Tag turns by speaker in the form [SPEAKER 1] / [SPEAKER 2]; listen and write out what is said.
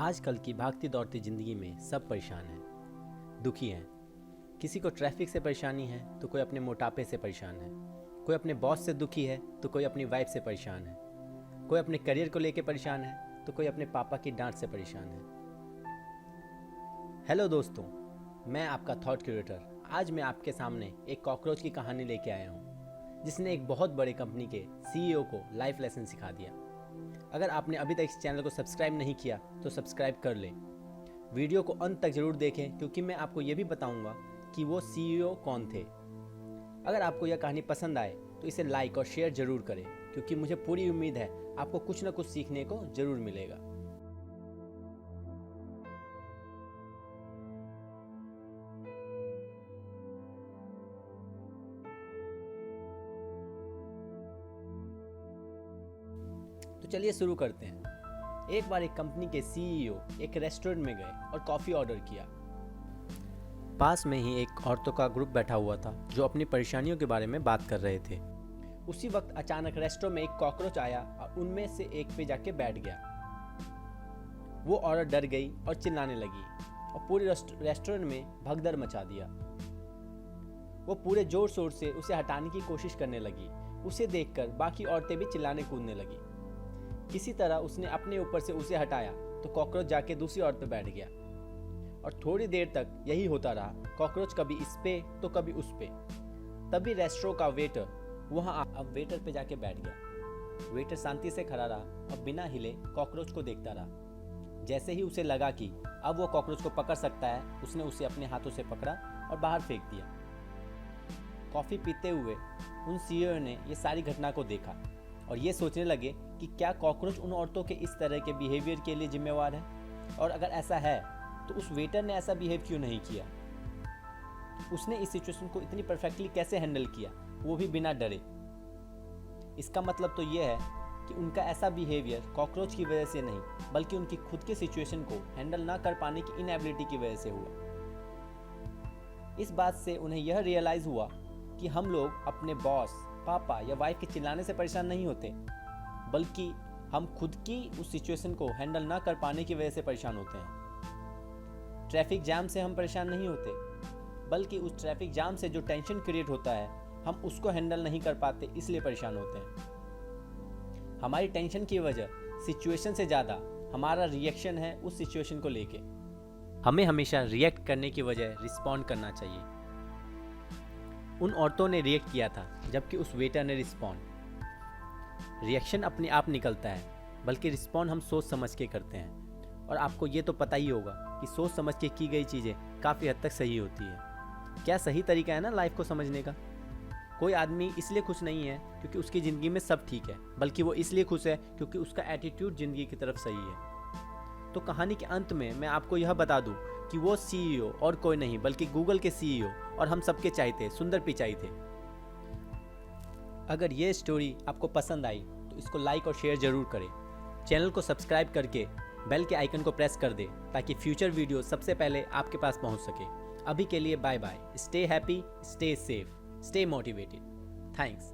[SPEAKER 1] आजकल की भागती दौड़ती ज़िंदगी में सब परेशान हैं, दुखी हैं। किसी को ट्रैफिक से परेशानी है तो कोई अपने मोटापे से परेशान है, कोई अपने बॉस से दुखी है तो कोई अपनी वाइफ से परेशान है, कोई अपने करियर को लेकर परेशान है तो कोई अपने पापा की डांट से परेशान है। हेलो दोस्तों, मैं आपका थॉट क्रिएटर आज मैं आपके सामने एक कॉकरोच की कहानी लेके आया हूँ जिसने एक बहुत बड़े कंपनी के सीईओ को लाइफ लेसन सिखा दिया। अगर आपने अभी तक इस चैनल को सब्सक्राइब नहीं किया तो सब्सक्राइब कर लें। वीडियो को अंत तक ज़रूर देखें क्योंकि मैं आपको ये भी बताऊंगा कि वो सीईओ कौन थे। अगर आपको यह कहानी पसंद आए तो इसे लाइक और शेयर ज़रूर करें क्योंकि मुझे पूरी उम्मीद है आपको कुछ ना कुछ सीखने को ज़रूर मिलेगा। तो चलिए शुरू करते हैं। एक बार एक कंपनी के सीईओ एक रेस्टोरेंट में गए और कॉफ़ी ऑर्डर किया। पास में ही एक औरतों का ग्रुप बैठा हुआ था जो अपनी परेशानियों के बारे में बात कर रहे थे। उसी वक्त अचानक रेस्टोरेंट में एक कॉकरोच आया और उनमें से एक पे जाके बैठ गया। वो औरत डर गई और चिल्लाने लगी और पूरे रेस्टोरेंट में भगदड़ मचा दिया। वो पूरे जोर शोर से उसे हटाने की कोशिश करने लगी। उसे देखकर बाकी औरतें भी चिल्लाने कूदने लगी। किसी तरह उसने अपने ऊपर से उसे हटाया तो कॉकरोच जाके दूसरी औरत पे बैठ गया और थोड़ी देर तक यही होता रहा। कॉकरोच कभी इस पे तो कभी उस पे। तभी रेस्टोरेंट का वेटर वहां अब वेटर पे जाके बैठ गया। वेटर शांति से खड़ा रहा और बिना हिले कॉकरोच को देखता रहा। जैसे ही उसे लगा कि अब वो कॉकरोच को पकड़ सकता है, उसने उसे अपने हाथों से पकड़ा और बाहर फेंक दिया। कॉफी पीते हुए उन सीईओ ने ये सारी घटना को देखा और ये सोचने लगे कि क्या कॉकरोच उन औरतों के इस तरह के बिहेवियर के लिए जिम्मेवार है, और अगर ऐसा है तो उस वेटर ने ऐसा बिहेव क्यों नहीं किया। उसने इस सिचुएशन को इतनी परफेक्टली कैसे हैंडल किया, वो भी बिना डरे। इसका मतलब तो ये है कि उनका ऐसा बिहेवियर कॉकरोच की वजह से नहीं बल्कि उनकी खुद के सिचुएशन को हैंडल ना कर पाने की इनएबिलिटी की वजह से हुआ। इस बात से उन्हें यह रियलाइज हुआ कि हम लोग अपने बॉस, पापा या वाइफ के चिल्लाने से परेशान नहीं होते बल्कि हम खुद की उस सिचुएशन को हैंडल ना कर पाने की वजह से परेशान होते हैं। ट्रैफिक जाम से हम परेशान नहीं होते बल्कि उस ट्रैफिक जाम से जो टेंशन क्रिएट होता है हम उसको हैंडल नहीं कर पाते, इसलिए परेशान होते हैं। हमारी टेंशन की वजह सिचुएशन से ज़्यादा हमारा रिएक्शन है उस सिचुएशन को लेके। हमें हमेशा रिएक्ट करने की वजह रिस्पॉन्ड करना चाहिए। उन औरतों ने रिएक्ट किया था जबकि उस वेटर ने रिस्पॉन्ड। रिएक्शन अपने आप निकलता है बल्कि रिस्पॉन्ड हम सोच समझ के करते हैं, और आपको ये तो पता ही होगा कि सोच समझ के की गई चीज़ें काफ़ी हद तक सही होती है। क्या सही तरीका है ना लाइफ को समझने का। कोई आदमी इसलिए खुश नहीं है क्योंकि उसकी ज़िंदगी में सब ठीक है, बल्कि वो इसलिए खुश है क्योंकि उसका एटीट्यूड ज़िंदगी की तरफ सही है। तो कहानी के अंत में मैं आपको यह बता दूं कि वो सीईओ और कोई नहीं बल्कि गूगल के सीईओ और हम सबके चाहते सुंदर पिचाई थे। अगर ये स्टोरी आपको पसंद आई तो इसको लाइक और शेयर ज़रूर करें। चैनल को सब्सक्राइब करके बेल के आइकन को प्रेस कर दें ताकि फ्यूचर वीडियो सबसे पहले आपके पास पहुंच सके। अभी के लिए bye bye. Stay happy, stay safe, stay motivated. Thanks.